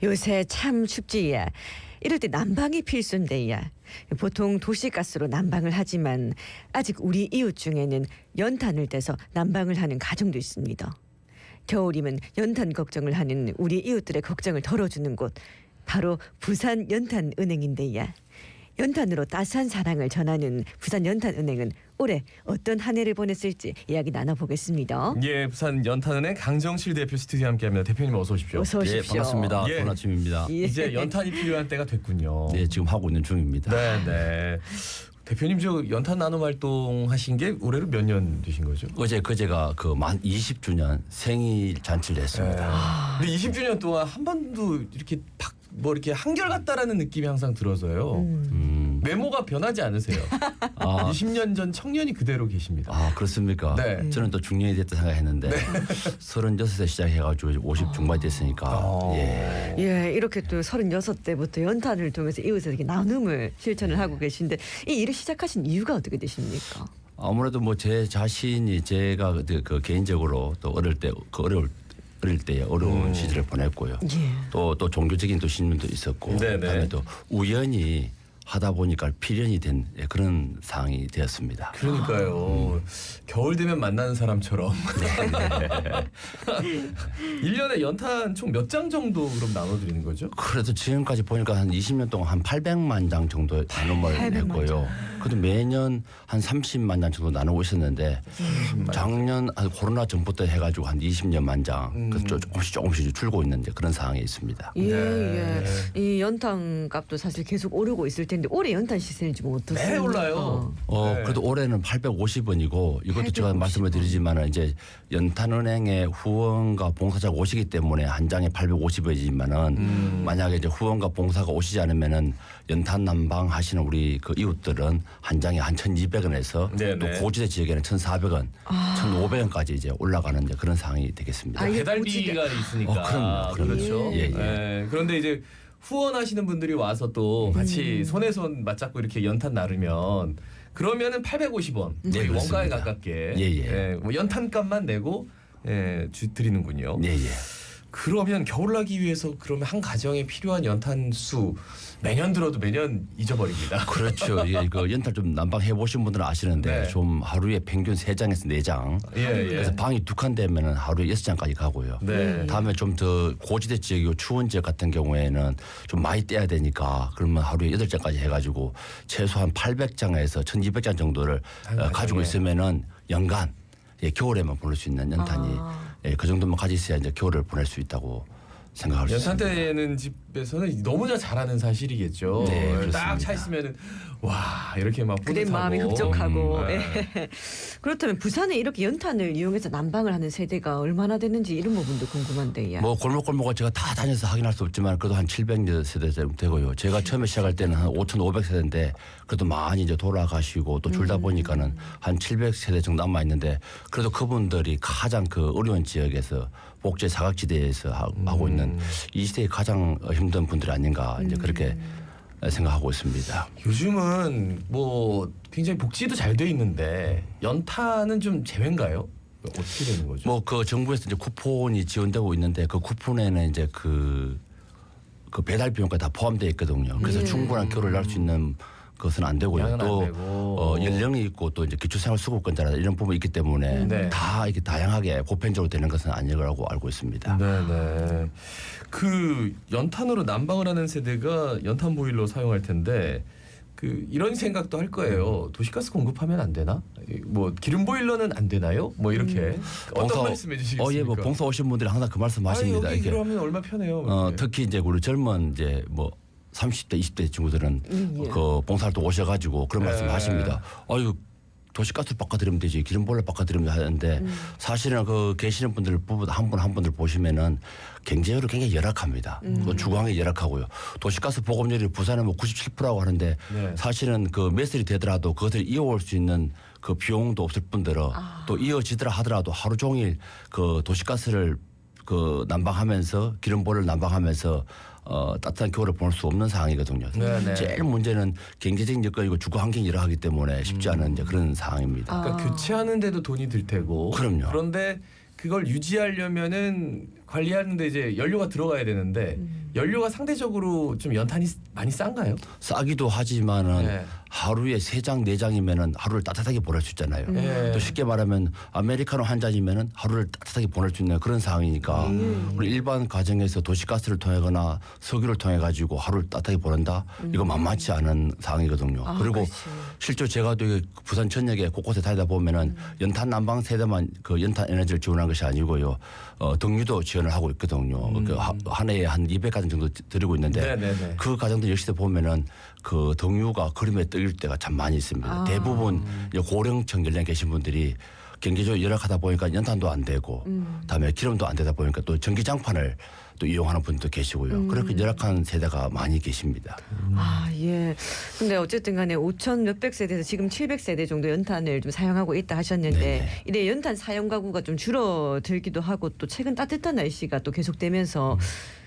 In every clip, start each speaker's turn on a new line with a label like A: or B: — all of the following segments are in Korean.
A: 요새 참 춥지야. 이럴 때 난방이 필수인데야. 보통 도시가스로 난방을 하지만 아직 우리 이웃 중에는 연탄을 떼서 난방을 하는 가정도 있습니다. 겨울이면 연탄 걱정을 하는 우리 이웃들의 걱정을 덜어주는 곳, 바로 부산 연탄은행인데야. 연탄으로 따스한 사랑을 전하는 부산 연탄은행은 올해 어떤 한 해를 보냈을지 이야기 나눠보겠습니다.
B: 예, 부산 연탄은행 강정실 대표 스튜디오에 함께합니다. 대표님 어서 오십시오.
A: 어서 오십시오.
C: 예, 반갑습니다.
B: 예.
C: 좋은 아침입니다.
A: 예.
B: 이제 연탄이 필요한 때가 됐군요.
C: 네, 지금 하고 있는 중입니다.
B: 네. 대표님 저 연탄 나눔 활동 하신 게 올해로 몇 년 되신 거죠?
C: 그제가 그 만 20주년 생일 잔치를 했습니다.
B: 근데 20주년 동안 한 번도 이렇게 이렇게 한결같다라는 느낌이 항상 들어서요. 외모가 변하지 않으세요.
C: 아.
B: 20년 전 청년이 그대로 계십니다.
C: 아, 그렇습니까?
B: 네.
C: 저는 또 중년이 됐다 생각했는데 36세 시작해가지고 50 중반이 됐으니까 예.
A: 예, 이렇게 또 36대부터 연탄을 통해서 이웃에게 나눔을 실천을 하고 계신데 이 일을 시작하신 이유가 어떻게 되십니까?
C: 아무래도 뭐 제 자신이 제가 그 개인적으로 또 어릴 때 어려운 시절을 보냈고요.
A: 예.
C: 또 종교적인 또 신념도 있었고
B: 네네.
C: 그다음에 또 우연히 하다 보니까 필연이 된 그런 상황이 되었습니다.
B: 그러니까요. 겨울 되면 만나는 사람처럼. 1년에 연탄 총 몇 장 정도 그럼 나눠드리는 거죠?
C: 그래도 지금까지 보니까 한 20년 동안 한 800만 장 정도 나눔을
A: 800만
C: 했고요. 그래도 매년 한 30만 장 정도 나누고 있었는데 작년 코로나 전부터 해가지고 한 20년만 장 그래서 조금씩 줄고 있는 그런 상황에 있습니다.
A: 예,
B: 네.
A: 예. 이 연탄 값도 사실 계속 오르고 있을 텐데 올해 연탄 시세는 좀 어떻습니까?
B: 매 올라요. 네.
C: 그래도 올해는 850원이고 이것도 제가
A: 850원.
C: 말씀을 드리지만은 이제 연탄은행에 후원과 봉사자가 오시기 때문에 한 장에 850원이지만은 만약에 이제 후원과 봉사가 오시지 않으면은 연탄 난방 하시는 우리 그 이웃들은 한 장에 한 1,200원에서
B: 네네.
C: 또 고지대 지역에는 1,400원, 1,500원까지 이제 올라가는 이제 그런 상황이 되겠습니다.
A: 아, 예.
B: 배달비가 있으니까.
C: 그럼요.
B: 그렇죠.
C: 예, 예.
B: 네. 그런데 이제 후원하시는 분들이 와서 또 같이 손에 손 맞잡고 이렇게 연탄 나르면 그러면은 850원.
C: 네,
B: 거의 원가에
C: 그렇습니다.
B: 가깝게
C: 예.
B: 뭐 연탄값만 내고 드리는군요.
C: 예.
B: 그러면 겨울나기 위해서 그러면 한 가정에 필요한 연탄 수 매년 들어도 매년 잊어버립니다.
C: 그렇죠. 예, 그 연탄 좀 난방 해보신 분들은 아시는데
B: 네.
C: 좀 하루에 평균 3장에서 4장.
B: 예.
C: 그래서 방이 2칸 되면은 하루에 6장까지 가고요.
B: 네.
C: 다음에 좀 더 고지대 지역이고 추운 지역 같은 경우에는 좀 많이 떼야 되니까 그러면 하루에 8장까지 해가지고 최소한 800장에서 1200장 정도를
B: 가정에.
C: 가지고 있으면은 연간 겨울에만 보낼 수 있는 연탄이 그 정도만 가지고 있어야 이제 겨울을 보낼 수 있다고 생각할 수
B: 연탄
C: 있습니다.
B: 떼는 집에서는 너무나 잘하는 사실이겠죠.
C: 네, 그렇습니다.
B: 딱 차 있으면은 와 이렇게 막
A: 그래
B: 뿌듯하고.
A: 마음이 흡족하고.
B: 네.
A: 예. 그렇다면 부산에 이렇게 연탄을 이용해서 난방을 하는 세대가 얼마나 되는지 이런 부분도 궁금한데. 야.
C: 뭐 골목골목을 제가 다 다녀서 확인할 수 없지만 그래도 한 700세대 정도 되고요. 제가 처음에 시작할 때는 한 5,500세대인데 그래도 많이 이제 돌아가시고 또 줄다 보니까는 한 700세대 정도 남아 있는데 그래도 그분들이 가장 그 어려운 지역에서 복제 사각지대에서 하고 있는 이 시대의 가장 힘든 분들이 아닌가 이제 그렇게 생각하고 있습니다.
B: 요즘은 뭐 굉장히 복지도 잘 돼 있는데 연탄은 좀 제외인가요? 어떻게 되는 거죠?
C: 뭐 그 정부에서 이제 쿠폰이 지원되고 있는데 그 쿠폰에는 이제 그 배달 비용까지 다 포함되어 있거든요. 그래서 충분한 교류를 할 수 있는 것은 안 되고요.
B: 양은 안
C: 또
B: 되고.
C: 연령이 있고 또 이제 기초생활수급권자라 이런 부분이 있기 때문에
B: 네.
C: 다 이렇게 다양하게 보편적으로 되는 것은 아니라고 알고 있습니다.
B: 네네. 그 연탄으로 난방을 하는 세대가 연탄 보일러 사용할 텐데 그 이런 생각도 할 거예요. 도시가스 공급하면 안 되나? 뭐 기름 보일러는 안 되나요? 뭐 이렇게 어떤 말씀해 주시겠습니까?
C: 예, 뭐 봉사 오신 분들이 항상 그 말씀하십니다.
B: 여기
C: 이렇게
B: 기름하면 얼마 편해요. 이렇게.
C: 특히 이제 우리 젊은 이제 뭐 30대, 20대 친구들은 그 봉사활동 오셔가지고 그런 말씀하십니다. 아유 도시가스 바꿔드리면 되지 기름보일러 바꿔드리면 하는데 사실은 그 계시는 분들 한 분들 보시면은 경제적으로 굉장히 열악합니다. 그 주거환경이 열악하고요. 도시가스 보급률이 부산은 뭐 97%라고 하는데
B: 네.
C: 사실은 그 매슬이 되더라도 그것을 이어올 수 있는 그 비용도 없을 뿐더러 또 이어지더라 하더라도 하루 종일 그 도시가스를 그 난방하면서 기름보일러를 난방하면서 따뜻한 겨울을 보낼 수 없는 상황이거든요.
B: 네네.
C: 제일 문제는 경제적인 여건이고 주거 환경이 열악하기 때문에 쉽지 않은 이제 그런 상황입니다.
B: 그러니까 교체하는데도 돈이 들 테고.
C: 그럼요.
B: 그런데 그걸 유지하려면은 관리하는데 이제 연료가 들어가야 되는데 연료가 상대적으로 좀 연탄이 많이 싼가요?
C: 싸기도 하지만은
B: 네.
C: 하루에 3장 4장이면은 하루를 따뜻하게 보낼 수 있잖아요.
B: 네.
C: 또 쉽게 말하면 아메리카노 한 잔이면은 하루를 따뜻하게 보낼 수 있는 그런 상황이니까 우리 일반 가정에서 도시가스를 통하거나 석유를 통해 가지고 하루를 따뜻하게 보낸다. 이거 만만치 않은 상황이거든요.
A: 아,
C: 그리고
A: 그렇지.
C: 실제 제가 되게 부산 전역에 곳곳에 다니다 보면은 연탄 난방 세대만 그 연탄 에너지를 지원한 것이 아니고요. 등유도 지원을 하고 있거든요. 그 한 해에 한 200가정 정도 드리고 있는데
B: 네네네.
C: 그 가정들 역시도 보면은 그 등유가 그림에 뜨일 때가 참 많이 있습니다. 대부분 이제 고령층 연령 계신 분들이 경제적으로 열악하다 보니까 연탄도 안 되고 다음에 기름도 안 되다 보니까 또 전기장판을 또 이용하는 분도 계시고요. 그렇게 열악한 세대가 많이 계십니다.
A: 아, 예. 근데 어쨌든 간에 5천 몇백 세대에서 지금 700세대 정도 연탄을 좀 사용하고 있다 하셨는데
C: 네네.
A: 이래 연탄 사용 가구가 좀 줄어들기도 하고 또 최근 따뜻한 날씨가 또 계속되면서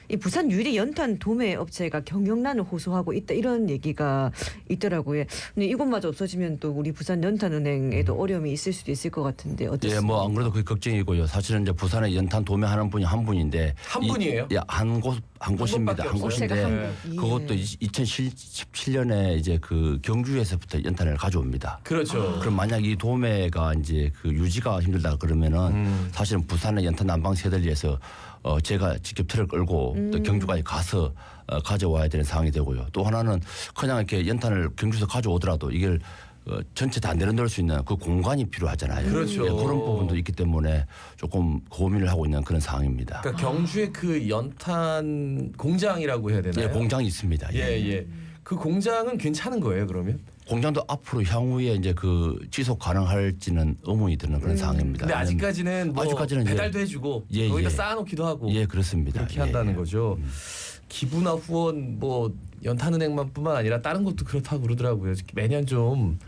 A: 이 부산 유리 연탄 도매 업체가 경영난을 호소하고 있다 이런 얘기가 있더라고요. 근데 이것마저 없어지면 또 우리 부산 연탄은행에도 어려움이 있을 수도 있을 것 같은데 어떻습니까?
C: 예, 뭐 안 그래도 그게 걱정이고요. 사실은 이제 부산에 연탄 도매하는 분이 한 분인데
B: 한 분이에요?
C: 예, 한 곳입니다.
B: 곳밖에
C: 한
B: 없어요?
A: 업체가
C: 곳인데
A: 한 곳. 예.
C: 그것도 2017년에 이제 그 경주에서부터 연탄을 가져옵니다.
B: 그렇죠.
C: 그럼 만약 이 도매가 이제 그 유지가 힘들다 그러면은 사실은 부산의 연탄 난방 세대를 위해서 제가 직접 트럭 끌고 또 경주까지 가서 가져와야 되는 상황이 되고요. 또 하나는 그냥 이렇게 연탄을 경주에서 가져오더라도 이걸 전체 다 내려놓을 수 있는 그 공간이 필요하잖아요.
B: 그렇죠.
C: 예, 그런 부분도 있기 때문에 조금 고민을 하고 있는 그런 상황입니다.
B: 그러니까 경주에 그 연탄 공장이라고 해야 되나요?
C: 예, 공장이 있습니다.
B: 예, 예. 그 공장은 괜찮은 거예요, 그러면?
C: 공장도 앞으로 향후에 이제 그 지속 가능할지는 의문이 드는 그런 상황입니다.
B: 근데 아직까지는 뭐
C: 아직까지는
B: 배달도 해주고
C: 예,
B: 거기다
C: 예.
B: 쌓아놓기도 하고
C: 예, 그렇습니다.
B: 그렇게
C: 예.
B: 한다는 거죠. 기부나 후원 뭐 연탄은행만뿐만 아니라 다른 것도 그렇다고 그러더라고요. 매년 좀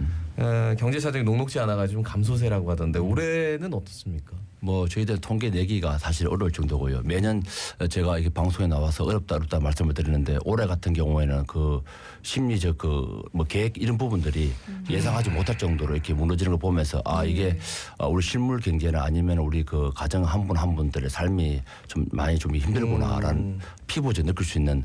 B: 경제 사정이 녹록지 않아가지고 감소세라고 하던데 올해는 어떻습니까?
C: 뭐 저희들 통계 내기가 사실 어려울 정도고요. 매년 제가 이게 방송에 나와서 어렵다 말씀을 드리는데 올해 같은 경우에는 그 심리적 그 뭐 계획 이런 부분들이 예상하지 못할 정도로 이렇게 무너지는 걸 보면서 아 이게 우리 실물 경제나 아니면 우리 그 가정 한 분 한 분들의 삶이 좀 많이 좀 힘들구나라는 피부적 느낄 수 있는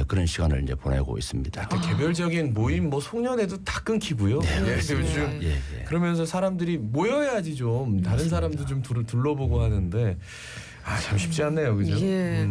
C: 그런 시간을 이제 보내고 있습니다.
B: 약간 개별적인 모임 뭐 송년회도 다 끊기고요. 예, 요즘
C: 예, 예.
B: 그러면서 사람들이 모여야지 좀 다른 사람도 좀 둘러보고 하는데 아 참 쉽지 않네요, 그죠?
A: 예.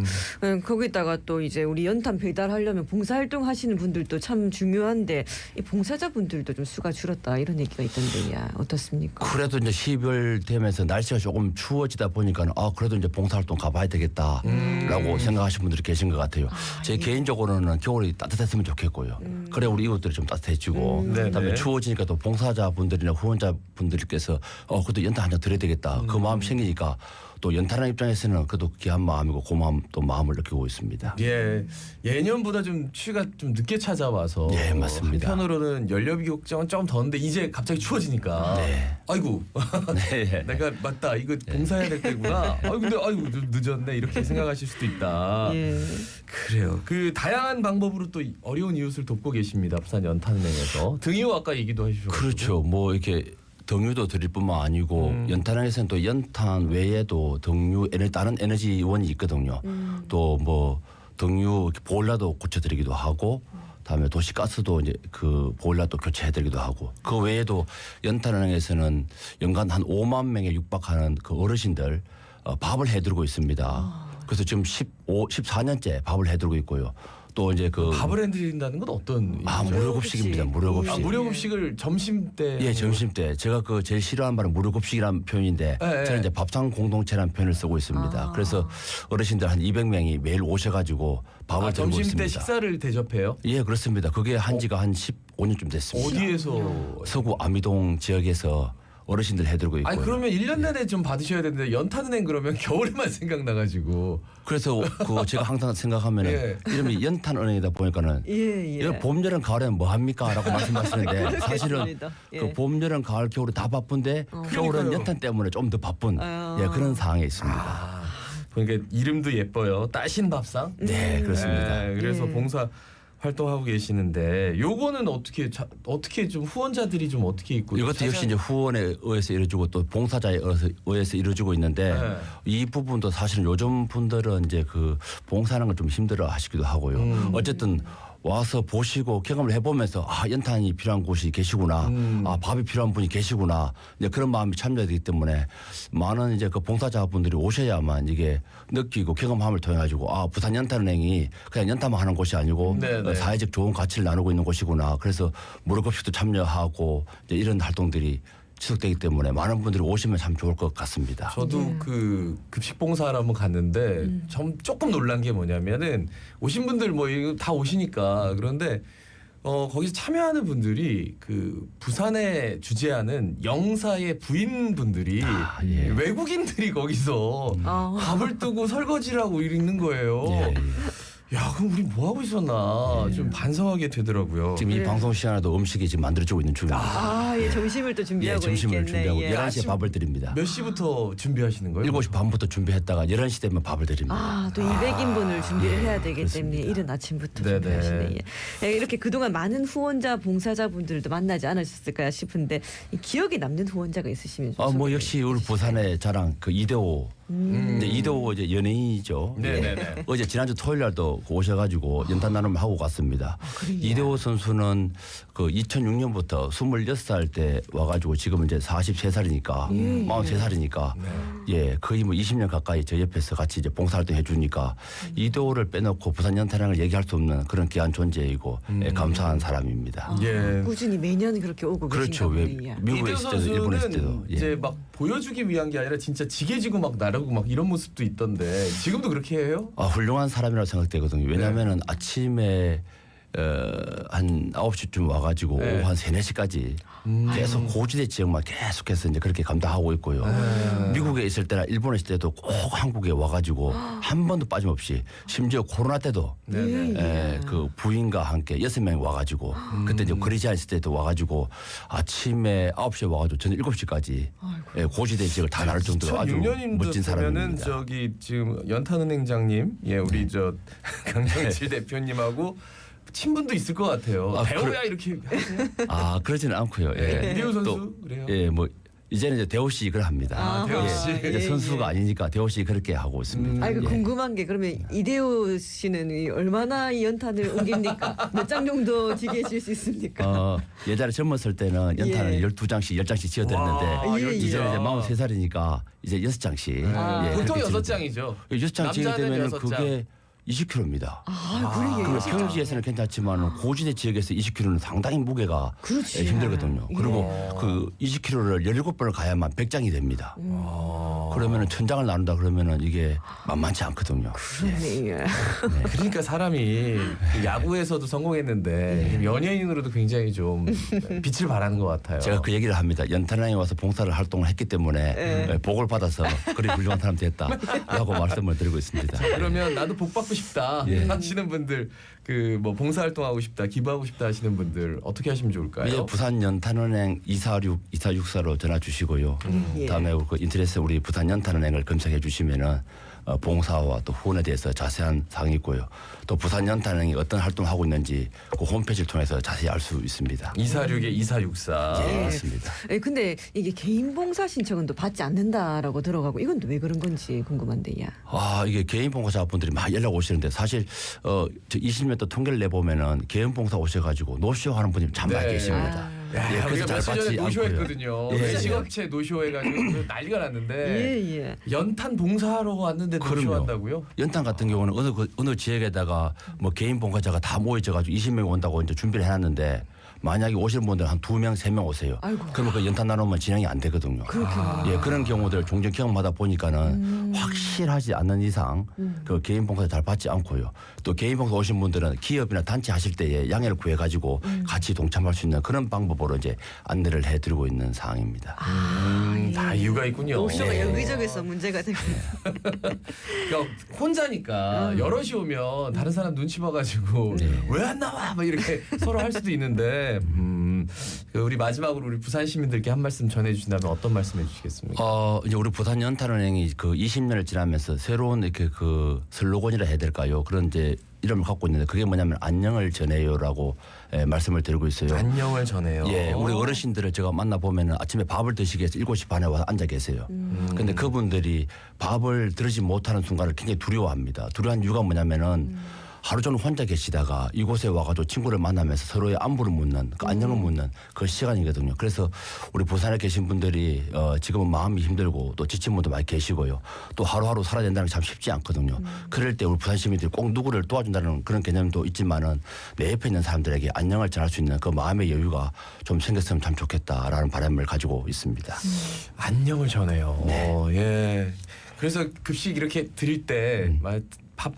A: 거기다가 또 이제 우리 연탄 배달하려면 봉사활동 하시는 분들도 참 중요한데 이 봉사자분들도 좀 수가 줄었다 이런 얘기가 있던데 야 어떻습니까?
C: 그래도 이제 12월 되면서 날씨가 조금 추워지다 보니까 아 그래도 이제 봉사활동 가봐야 되겠다라고 생각하시는 분들이 계신 것 같아요. 제 개인적으로는 겨울이 따뜻했으면 좋겠고요. 그래 우리 이웃들이 좀 따뜻해지고
B: 네네.
C: 그다음에 추워지니까 또 봉사자분들이나 후원자분들께서 그래도 연탄 한 장 드려야 되겠다 그 마음 생기니까 또 연탄하는 입장에서는 그래도 귀한 마음이고 고마움 또 마음을 느끼고 있습니다.
B: 예, 예년보다 좀 추위가 좀 늦게 찾아와서
C: 예, 맞습니다.
B: 한편으로는 연료비 걱정은 좀 더는데 이제 갑자기 추워지니까
C: 네.
B: 아이고
C: 네.
B: 내가 맞다 이거 봉사해야 될 때구나. 아이고 근데 아이고 좀 늦었네 이렇게 생각하실 수도 있다.
A: 예.
B: 그래요. 그 다양한 방법으로 또 어려운 이웃을 돕고 계십니다. 부산 연탄은행에서 등유 아까 얘기도 해주셨고
C: 그렇죠. 뭐 이렇게 등유도 드릴 뿐만 아니고 연탄항에서는 또 연탄 외에도 등유 다른 에너지원이 있거든요. 또 뭐 등유 보일러도 고쳐드리기도 하고 다음에 도시가스도 이제 그 보일러도 교체해드리기도 하고 그 외에도 연탄항에서는 연간 한 5만 명에 육박하는 그 어르신들 밥을 해드리고 있습니다. 그래서 지금 14년째 밥을 해드리고 있고요. 또 이제 그
B: 밥을 해드린다는 건 어떤
C: 무료급식입니다. 무료급식.
B: 무료급식을 점심 때
C: 예, 점심 때 제가 그 제일 싫어하는 말은 무료급식이라는 표현인데
B: 예, 예.
C: 저는 이제 밥상 공동체라는 표현을 쓰고 있습니다. 그래서 어르신들 한 200명이 매일 오셔가지고 밥을 드리고
B: 점심
C: 있습니다.
B: 때 식사를 대접해요?
C: 예, 그렇습니다. 그게 한 지가 한 15년쯤 됐습니다.
B: 어디에서?
C: 서구 아미동 지역에서 어르신들 해드리고 있고요.
B: 아니 그러면 1년 내내 좀 받으셔야 되는데 연탄은행 그러면 겨울에만 생각나가지고
C: 그래서 그 제가 항상 생각하면은
B: 예.
C: 이름이 연탄은행이다 보니까는
A: 예, 예.
C: 이거 봄, 여름, 가을에는 뭐 합니까?라고 말씀하시는데 사실은
A: 그렇겠습니다. 예.
C: 그 봄, 여름, 가을, 겨울이 다 바쁜데 겨울은
B: 그러니까요.
C: 연탄 때문에 좀 더 바쁜 예, 그런 상황에 있습니다.
B: 보니까 이름도 예뻐요. 따신 밥상.
C: 네, 그렇습니다.
B: 그래서
A: 예.
B: 봉사 활동하고 계시는데 요거는 어떻게 좀 후원자들이 좀 어떻게 있고
C: 이것도 역시 이제 후원에 의해서 이루어지고 또 봉사자에 의해서 이루어지고 있는데
B: 네.
C: 이 부분도 사실은 요즘 분들은 이제 그 봉사하는 걸 좀 힘들어 하시기도 하고요. 어쨌든 와서 보시고 경험을 해보면서 아 연탄이 필요한 곳이 계시구나, 아 밥이 필요한 분이 계시구나, 이제 그런 마음이 참여되기 때문에 많은 이제 그 봉사자분들이 오셔야만 이게 느끼고 경험함을 통해 가지고 아 부산 연탄은행이 그냥 연탄만 하는 곳이 아니고
B: 네네.
C: 사회적 좋은 가치를 나누고 있는 곳이구나. 그래서 무료급식도 참여하고 이제 이런 활동들이 지속되기 때문에 많은 분들이 오시면 참 좋을 것 같습니다.
B: 저도 그 급식 봉사를 한번 갔는데 조금 놀란 게 뭐냐면은 오신 분들 뭐 이거 다 오시니까 그런데 거기서 참여하는 분들이 그 부산에 주재하는 영사의 부인분들이
C: 예.
B: 외국인들이 거기서 밥을 뜨고 설거지를 하고 있는 거예요.
C: 예, 예.
B: 야 그럼 우리 뭐 하고 있었나 좀 반성하게 되더라고요.
C: 지금 이
A: 네.
C: 방송 시간에도 음식이 지금 만들어지고 있는 중입니다.
A: 아, 예, 점심을 또 준비하고
C: 점심을
A: 있겠네.
C: 준비하고
A: 예.
C: 11시에 밥을 드립니다.
B: 몇 시부터 준비하시는 거예요?
C: 7시 반부터 준비했다가 11시 되면 밥을 드립니다.
A: 아, 또 200인분을 준비를 해야 되기
C: 그렇습니다.
A: 때문에 이른 아침부터
B: 네네.
A: 준비하시네. 예. 예, 이렇게 그동안 많은 후원자, 봉사자분들도 만나지 않으셨을까 싶은데 이 기억에 남는 후원자가 있으시면 좀
C: 뭐
A: 소개해
C: 역시 우리
A: 주시죠.
C: 부산의 자랑 그 이대호. 이제 이대호 이제 연예인이죠.
B: 네네네.
C: 예. 어제 지난주 토요일 날도 오셔가지고 연탄 나눔을 하고 갔습니다. 이대호 선수는 그 2006년부터 26살 때 와가지고 지금 이제 43살이니까 43살이니까 예 거의 뭐 20년 가까이 저 옆에서 같이 이제 봉사활동 해주니까 이대호를 빼놓고 부산 연탄을 얘기할 수 없는 그런 귀한 존재이고 예, 감사한 사람입니다.
B: 예.
A: 꾸준히 매년 그렇게 오고
C: 그렇죠.
A: 계신가
C: 왜
A: 보네요.
C: 미국에
B: 이대호
C: 있을 때도 일본에 있을 때도
B: 선수는
C: 예.
B: 이제 막 보여주기 위한 게 아니라 진짜 지게지고 막 나르고 막 이런 모습도 있던데 지금도 그렇게 해요?
C: 아, 훌륭한 사람이라고 생각되거든요. 왜냐하면은 아침에 한 9시쯤 와가지고
B: 네.
C: 오후 한 3, 4시까지 계속 고지대 지역만 계속해서 이제 그렇게 감당하고 있고요. 미국에 있을 때나 일본에 있을 때도 꼭 한국에 와가지고 한 번도 빠짐없이 심지어 코로나 때도 그 부인과 함께 6명이 와가지고 그때 이제 거리제한 있을 때도 와가지고 아침에 9시에 와가지고 저녁 7시까지 고지대 지역을 다 나눌 정도로 아주
B: 2006년인도
C: 멋진
B: 보면은
C: 사람입니다.
B: 저기 지금 연탄은행장님, 예 우리 저 강정칠 대표님하고 친분도 있을 것 같아요.
C: 아,
B: 배우야 이렇게 하세요?
C: 아 그러지는 않고요. 예.
B: 이대호 선수
C: 또,
B: 그래요?
C: 예, 뭐 이제는 이제 대호 씨 그걸 합니다.
B: 아, 대호 씨.
C: 예, 이제
A: 예,
C: 선수가
A: 예.
C: 아니니까 대호 씨 그렇게 하고 있습니다.
A: 아, 이거
C: 예.
A: 궁금한 게 그러면 이대호 씨는 이 얼마나 이 연탄을 옮깁니까? 몇 장 정도 지게 해줄 수 있습니까?
C: 예전에 젊었을 때는 연탄을
A: 예.
C: 12장씩 10장씩 지어드렸는데
B: 와,
A: 예,
C: 이제는 이제
B: 예.
C: 43살이니까 이제 6장씩.
A: 아.
B: 보통
C: 그렇게
B: 6장이죠.
C: 6장 지게
B: 남자는
C: 되면
B: 6장.
C: 그게 20kg입니다.
A: 아,
C: 그리고 평지에서는 괜찮지만 고지대 지역에서 20kg는 상당히 무게가
A: 그렇지.
C: 힘들거든요. 그리고 그 20kg를 17번을 가야만 100장이 됩니다. 그러면은 1000장을 나눈다 그러면은 이게 만만치 않거든요.
A: 그러네. 예.
B: 그러니까 사람이 야구에서도 성공했는데 연예인으로도 굉장히 좀 빛을 발하는 것 같아요.
C: 제가 그 얘기를 합니다. 연탄항에 와서 봉사를 활동을 했기 때문에 복을 받아서 그리 훌륭한 사람 됐다라고 말씀을 드리고 있습니다.
B: 그러면 나도 복 받고 싶다 하시는 분들 그 뭐 봉사 활동하고 싶다 기부하고 싶다 하시는 분들 어떻게 하시면 좋을까요?
C: 이제 부산 연탄은행 246-2464로 전화 주시고요.
A: 예.
C: 다음에 그 인터넷에 우리 부산 연탄은행을 검색해 주시면은 봉사와 또 후원에 대해서 자세한 사항이 있고요. 또 부산 연탄은행이 어떤 활동을 하고 있는지 그 홈페이지를 통해서 자세히 알 수 있습니다.
B: 246에 2464.
C: 네, 맞습니다.
A: 예, 근데 이게 개인 봉사 신청은 또 받지 않는다라고 들어가고 이건 또 왜 그런 건지 궁금한데요.
C: 아 이게 개인 봉사자분들이 많이 연락 오시는데 사실 저 20년 또 통계를 내보면은 개인 봉사 오셔가지고 노쇼 하는 분이 참 많이
B: 네.
C: 계십니다.
B: 야,
C: 예,
B: 우리가
C: 그래서 잘
B: 며칠 전에
C: 받지
B: 노쇼했거든요.
C: 않고요.
B: 예. 직업체 노쇼해가지고 난리가 났는데
A: 예, 예.
B: 연탄 봉사하러 왔는데
C: 그럼요.
B: 노쇼한다고요?
C: 연탄 같은 경우는 어느 지역에다가 뭐 개인 봉사자가 다 모여져가지고 20명 온다고 이제 준비를 해놨는데 만약에 오시는 분들 한 2명, 3명 오세요.
A: 아이고.
C: 그러면 그 연탄 나누면 진행이 안 되거든요. 예, 그런 경우들 종종 경험하다 보니까는 확실하지 않는 이상 그 개인 봉사 잘 받지 않고요. 또 개인 봉사 오신 분들은 기업이나 단체 하실 때에 양해를 구해가지고 같이 동참할 수 있는 그런 방법으로 이제 안내를 해드리고 있는 상황입니다.
B: 다 이유가 있군요.
A: 노쇼가
B: 네.
A: 여기저기서 문제가 되고.
B: 그러니까 혼자니까 여럿이 오면 다른 사람 눈치 봐가지고 왜 안 나와 막 이렇게 서로 할 수도 있는데 그 우리 마지막으로 우리 부산 시민들께 한 말씀 전해주신다면 어떤 말씀 해주시겠습니까?
C: 이제 우리 부산 연탄은행이 그 20년을 지나면서 새로운 이렇게 그 슬로건이라 해야 될까요? 그런 이제 이름을 갖고 있는데 그게 뭐냐면 안녕을 전해요라고 말씀을 드리고 있어요.
B: 안녕을 전해요.
C: 예, 우리 어르신들을 제가 만나 보면은 아침에 밥을 드시기 위해서 7시 반에 와서 앉아 계세요. 근데 그분들이 밥을 들으지 못하는 순간을 굉장히 두려워합니다. 두려워한 이유가 뭐냐면은 하루 종일 혼자 계시다가 이곳에 와가지고 친구를 만나면서 서로의 안부를 묻는, 그 안녕을 묻는 그 시간이거든요. 그래서 우리 부산에 계신 분들이 지금은 마음이 힘들고 또 지친 분도 많이 계시고요. 또 하루하루 살아야 된다는 게 참 쉽지 않거든요. 그럴 때 우리 부산 시민들이 꼭 누구를 도와준다는 그런 개념도 있지만은 내 옆에 있는 사람들에게 안녕을 전할 수 있는 그 마음의 여유가 좀 생겼으면 참 좋겠다라는 바람을 가지고 있습니다.
B: 안녕을 전해요.
C: 네.
B: 예. 그래서 급식 이렇게 드릴 때 밥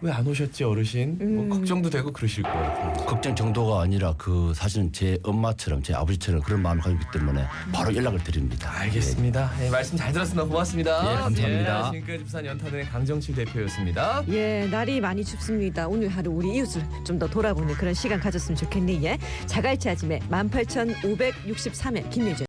B: 왜 안 오셨지 어르신? 뭐 걱정도 되고 그러실 것 같아요.
C: 걱정 정도가 아니라 그 사실은 제 엄마처럼 제 아버지처럼 그런 마음을 가지고 있기 때문에 바로 연락을 드립니다.
B: 알겠습니다. 네, 말씀 잘 들었습니다. 고맙습니다.
C: 예, 감사합니다.
B: 예, 지금까지 부산 연탄은행 강정칠 대표였습니다.
A: 예, 날이 많이 춥습니다. 오늘 하루 우리 이웃을 좀 더 돌아보는 그런 시간 가졌으면 좋겠네. 예. 자갈치 아침에 18,563회 김유준.